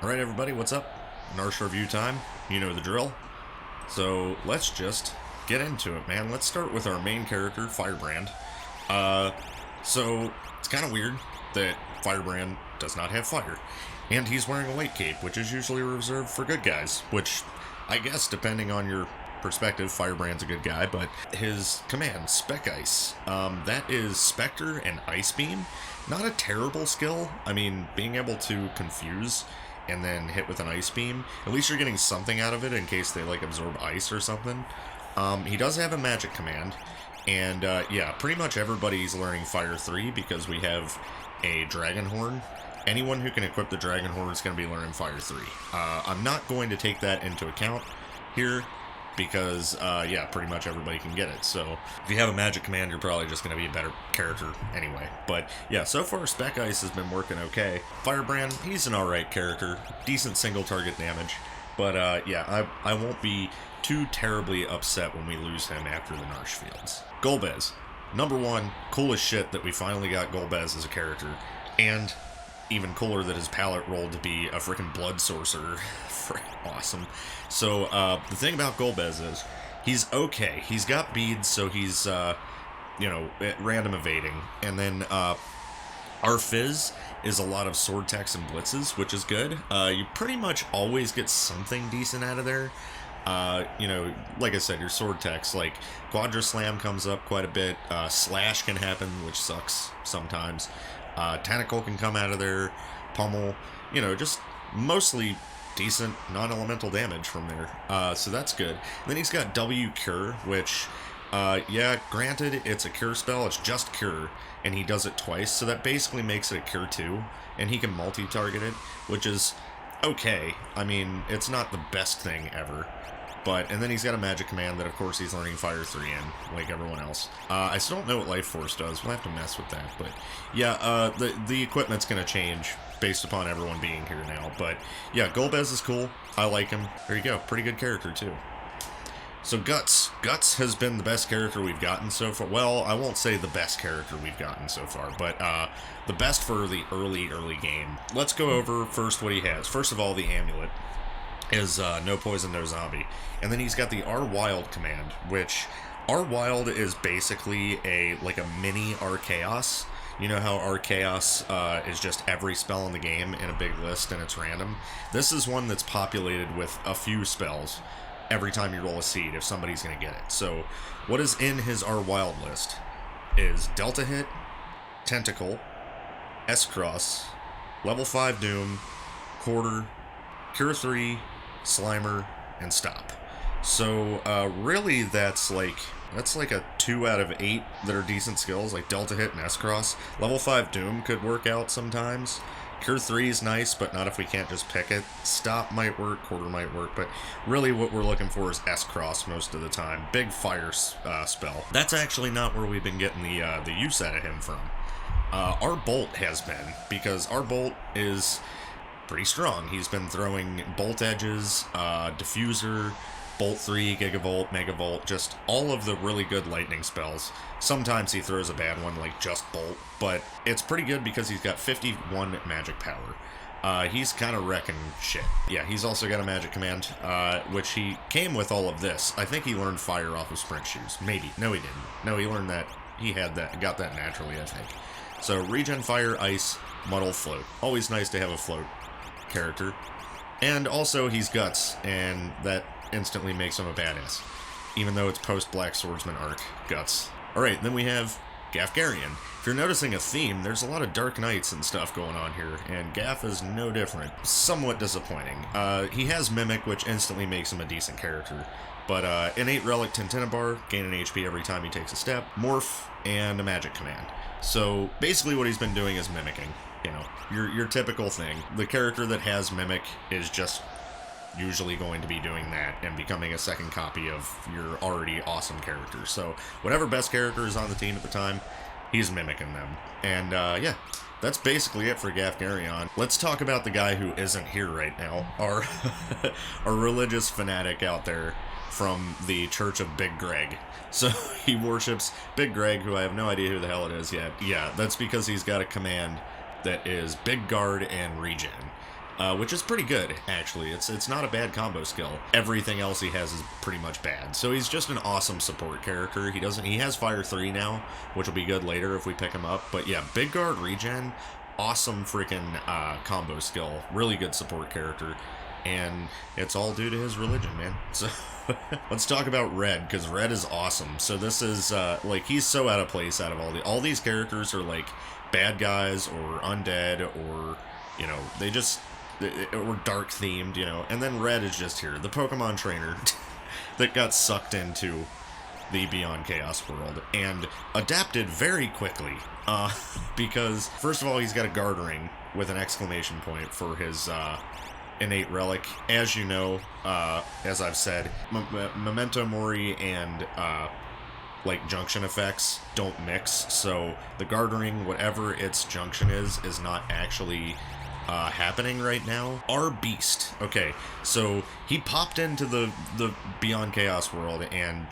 Alright everybody, what's up? Narshe review time, you know the drill. So let's just get into it, man. Let's start with our main character, Firebrand. So it's kind of weird that Firebrand does not have fire. And he's wearing a white cape, which is usually reserved for good guys, which I guess depending on your perspective, Firebrand's a good guy, but his command, Spec Ice, that is Spectre and Ice Beam. Not a terrible skill. I mean, being able to confuse and then hit with an Ice Beam, at least you're getting something out of it in case they, like, absorb ice or something. He does have a magic command, and, yeah, pretty much everybody's learning Fire 3 because we have a Dragon Horn. Anyone who can equip the Dragon Horn is going to be learning Fire 3. I'm not going to take that into account here, because, yeah, pretty much everybody can get it. So, if you have a magic command, you're probably just going to be a better character anyway. But, yeah, so far, Spec Ice has been working okay. Firebrand, he's an alright character. Decent single target damage. But, yeah, I won't be too terribly upset when we lose him after the Narshe fields. Gobz. Number one, cool as shit that we finally got Gobz as a character. And even cooler that his palette rolled to be a freaking blood sorcerer. Awesome. So, the thing about Gobz is, he's okay. He's got beads, so he's, you know, random evading. And then, our Fizz is a lot of sword attacks and blitzes, which is good. You pretty much always get something decent out of there. You know, like I said, your sword attacks, like, Quadra Slam comes up quite a bit. Slash can happen, which sucks sometimes. Tentacle can come out of there. Pummel, you know, just mostly decent non-elemental damage from there. So that's good. Then he's got W Cure, which, yeah, granted, it's a cure spell. It's just cure, and he does it twice, so that basically makes it a cure 2, and he can multi-target it, which is okay. I mean, it's not the best thing ever. But, and then he's got a magic command that, of course, he's learning Fire 3 in, like everyone else. I still don't know what Life Force does. We'll have to mess with that. But, yeah, the equipment's going to change based upon everyone being here now. But, yeah, Gobz is cool. I like him. There you go. Pretty good character, too. So, Guts. Guts has been the best character we've gotten so far. Well, I won't say the best character we've gotten so far, but the best for the early game. Let's go over first what he has. First of all, the amulet is no poison, no zombie. And then he's got the R Wild command, which R Wild is basically like a mini R Chaos. You know how R Chaos is just every spell in the game in a big list and it's random? This is one that's populated with a few spells every time you roll a seed if somebody's going to get it. So what is in his R Wild list is Delta Hit, Tentacle, S-Cross, Level 5 Doom, Quarter, Cure 3, Slimer, and Stop. So, really, that's like a 2 out of 8 that are decent skills, like Delta Hit and S-Cross. Level 5 Doom could work out sometimes. Cure 3 is nice, but not if we can't just pick it. Stop might work, Quarter might work, but really what we're looking for is S-Cross most of the time. Big fire spell. That's actually not where we've been getting the use out of him from. Our Bolt has been, because our Bolt is pretty strong. He's been throwing Bolt Edges, Diffuser, Bolt 3, Gigavolt, Megavolt, just all of the really good lightning spells. Sometimes he throws a bad one like just Bolt, but it's pretty good because he's got 51 magic power. He's kind of wrecking shit. Yeah, he's also got a magic command, which he came with all of this. I think he learned Fire off of Sprint Shoes. Maybe. No, he didn't. No, he learned that. He had that, got that naturally, I think. So, Regen Fire, Ice, Muddle, Float. Always nice to have a float character. And also he's Guts, and that instantly makes him a badass, even though it's post-Black Swordsman arc. Guts. Alright, then we have Gaffgarian. If you're noticing a theme, there's a lot of Dark Knights and stuff going on here, and Gaff is no different. Somewhat disappointing. He has Mimic, which instantly makes him a decent character, but Innate Relic Tintinabar, gain an HP every time he takes a step, Morph, and a magic command. So basically what he's been doing is mimicking. You know, your typical thing. The character that has Mimic is just usually going to be doing that and becoming a second copy of your already awesome character. So whatever best character is on the team at the time, he's mimicking them. And yeah, that's basically it for Gaffgarian. Let's talk about the guy who isn't here right now. Our religious fanatic out there from the Church of Big Greg. So he worships Big Greg, who I have no idea who the hell it is yet. Yeah, that's because he's got a command that is Big Guard and Regen. which is pretty good, actually. It's not a bad combo skill. Everything else he has is pretty much bad. So he's just an awesome support character. He has Fire 3 now, which will be good later if we pick him up. But yeah, Big Guard regen, awesome freaking combo skill. Really good support character. And it's all due to his religion, man. So let's talk about Red, because Red is awesome. So this is, like, he's so out of place out of all these characters are, like, bad guys or undead or, you know, or dark themed, you know. And then Red is just here, the Pokemon trainer that got sucked into the Beyond Chaos world and adapted very quickly. Because, first of all, he's got a guard ring with an exclamation point for his, innate relic. As you know, as I've said, Memento Mori and like junction effects don't mix, so the guard ring, whatever its junction is not actually happening right now. Our beast, okay, so he popped into the Beyond Chaos world and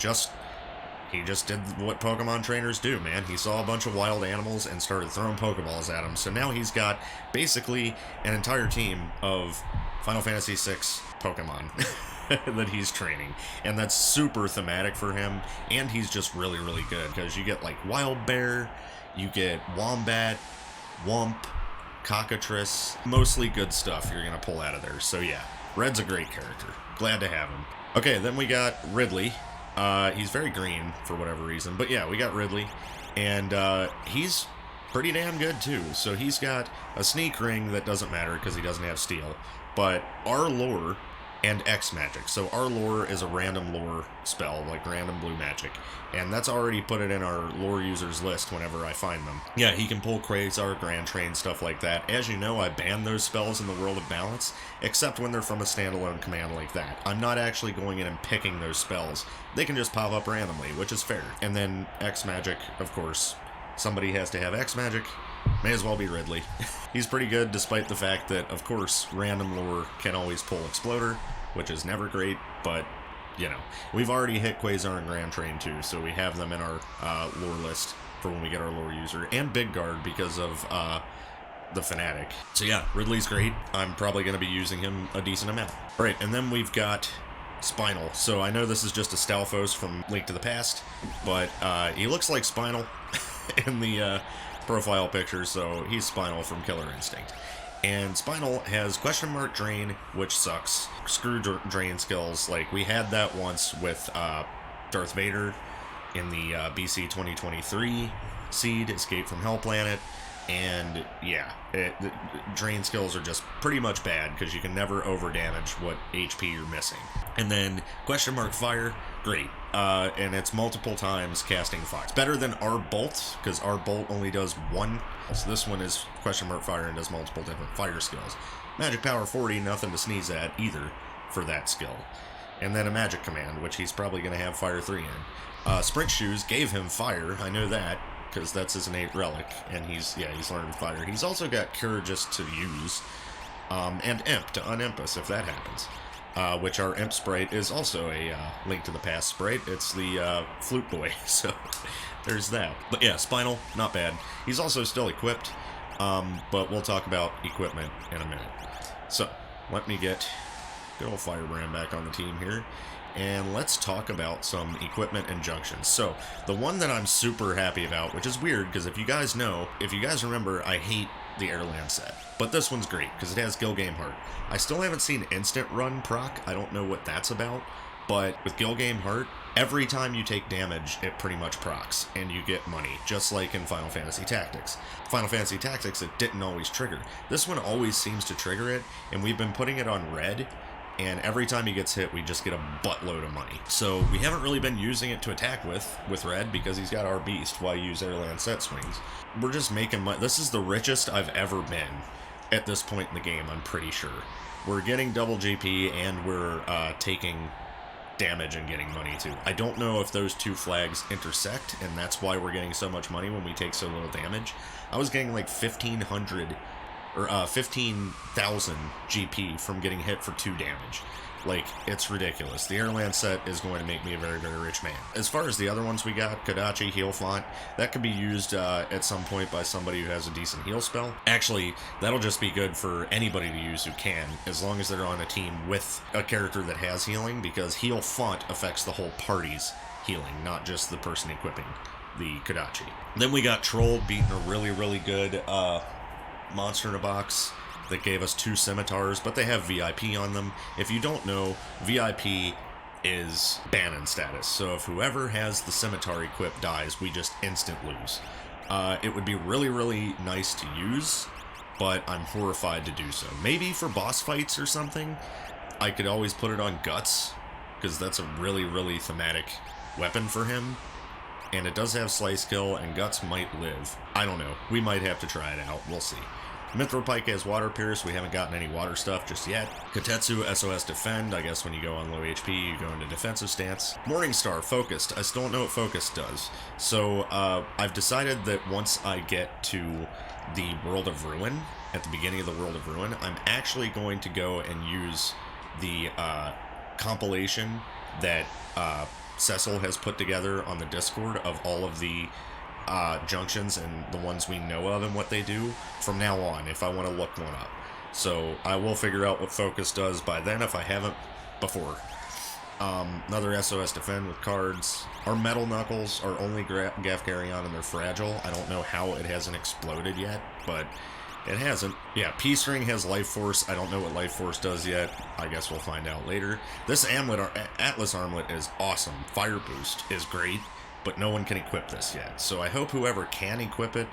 he just did what Pokemon trainers do, man. He saw a bunch of wild animals and started throwing Pokeballs at them. So now he's got basically an entire team of Final Fantasy VI Pokemon that he's training. And that's super thematic for him. And he's just really, really good. Because you get like Wild Bear, you get Wombat, Wump, Cockatrice. Mostly good stuff you're going to pull out of there. So yeah, Red's a great character. Glad to have him. Okay, then we got Ridley. He's very green for whatever reason, but yeah, we got Ridley, and he's pretty damn good too. So he's got a sneak ring that doesn't matter because he doesn't have steel, but our lore and X magic. So our lore is a random lore spell, like random blue magic, and that's already put it in our lore users list whenever I find them. Yeah, he can pull Quasar, Grand Train, stuff like that. As you know, I ban those spells in the World of Balance, except when they're from a standalone command like that. I'm not actually going in and picking those spells. They can just pop up randomly, which is fair. And then X magic, of course. Somebody has to have X magic. May as well be Ridley. He's pretty good, despite the fact that, of course, random lore can always pull Exploder, which is never great, but, you know. We've already hit Quasar and Grand Train, too, so we have them in our lore list for when we get our lore user. And Big Guard, because of the Fanatic. So yeah, Ridley's great. I'm probably going to be using him a decent amount. Alright, and then we've got Spinal. So I know this is just a Stalfos from Link to the Past, but he looks like Spinal in the profile picture, so he's Spinal from Killer Instinct. And Spinal has question mark Drain, which sucks. Screw Drain skills. Like, we had that once with Darth Vader in the BC2023 seed, Escape from Hell Planet. And yeah, the Drain skills are just pretty much bad because you can never over damage what HP you're missing. And then question mark Fire, great. And it's multiple times casting fire. It's better than our Bolt, because our Bolt only does one. So this one is question mark Fire and does multiple different fire skills. Magic Power 40, nothing to sneeze at either for that skill. And then a Magic Command, which he's probably going to have Fire 3 in. Sprint Shoes gave him Fire, I know that, because that's his innate relic, and he's learned Fire. He's also got Cure just to use, and Imp to unimp us if that happens. Which our Imp sprite is also a Link to the Past sprite. It's the Flute Boy, so there's that. But yeah, Spinal, not bad. He's also still equipped, but we'll talk about equipment in a minute. So, let me get good old Firebrand back on the team here, and let's talk about some equipment and junctions. So, the one that I'm super happy about, which is weird, because if you guys remember, I hate the Airland set. But this one's great, because it has Gilgame Heart. I still haven't seen Instant Run proc, I don't know what that's about, but with Gilgame Heart, every time you take damage, it pretty much procs, and you get money, just like in Final Fantasy Tactics. Final Fantasy Tactics, it didn't always trigger. This one always seems to trigger it, and we've been putting it on Red, and every time he gets hit, we just get a buttload of money. So we haven't really been using it to attack with Red, because he's got our Beast. Why use Airland set swings? We're just making money. This is the richest I've ever been at this point in the game, I'm pretty sure. We're getting double GP, and we're taking damage and getting money too. I don't know if those two flags intersect, and that's why we're getting so much money when we take so little damage. I was getting like 1,500 or 15,000 GP from getting hit for 2 damage. Like, it's ridiculous. The Airland set is going to make me a very, very rich man. As far as the other ones we got, Kodachi, Heal Font, that could be used at some point by somebody who has a decent heal spell. Actually, that'll just be good for anybody to use who can, as long as they're on a team with a character that has healing, because Heal Font affects the whole party's healing, not just the person equipping the Kodachi. Then we got Troll beating a really, really good monster in a box that gave us 2 scimitars, but they have VIP on them. If you don't know, VIP is Bannon status, so if whoever has the scimitar equipped dies, we just instant lose. It would be really, really nice to use, but I'm horrified to do so. Maybe for boss fights or something, I could always put it on Guts, because that's a really, really thematic weapon for him. And it does have Slice Kill, and Guts might live. I don't know. We might have to try it out. We'll see. Mithropike has Water Pierce. We haven't gotten any water stuff just yet. Kotetsu, SOS Defend. I guess when you go on low HP, you go into defensive stance. Morningstar, Focused. I still don't know what Focused does. So, I've decided that once I get to the World of Ruin, at the beginning of the World of Ruin, I'm actually going to go and use the compilation that Cecil has put together on the Discord of all of the junctions and the ones we know of and what they do from now on, if I want to look one up. So I will figure out what Focus does by then if I haven't before. Another SOS Defend with cards. Our Metal Knuckles are only Gaff Carry-On and they're fragile. I don't know how it hasn't exploded yet, but it hasn't. Yeah, Peace Ring has Life Force. I don't know what Life Force does yet. I guess we'll find out later. This Atlas Armlet is awesome. Fire Boost is great, but no one can equip this yet. So I hope whoever can equip it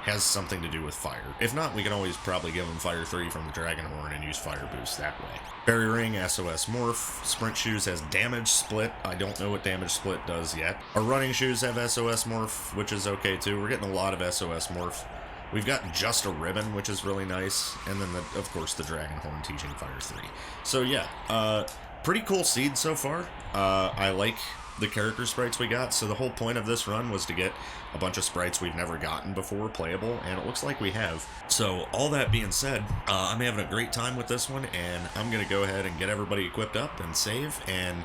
has something to do with fire. If not, we can always probably give them Fire 3 from the Dragon Horn and use Fire Boost that way. Barrier Ring, SOS Morph. Sprint Shoes has Damage Split. I don't know what Damage Split does yet. Our Running Shoes have SOS Morph, which is okay too. We're getting a lot of SOS Morph. We've got Just a Ribbon, which is really nice. And then, of course, the Dragon Horn teaching Fire 3. So yeah, pretty cool seed so far. I like the character sprites we got, so the whole point of this run was to get a bunch of sprites we've never gotten before playable, and it looks like we have. So all that being said, I'm having a great time with this one, and I'm going to go ahead and get everybody equipped up and save, and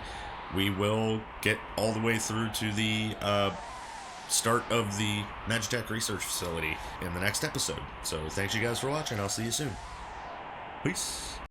we will get all the way through to the start of the Magitech Research Facility in the next episode. So thanks you guys for watching. I'll see you soon. Peace.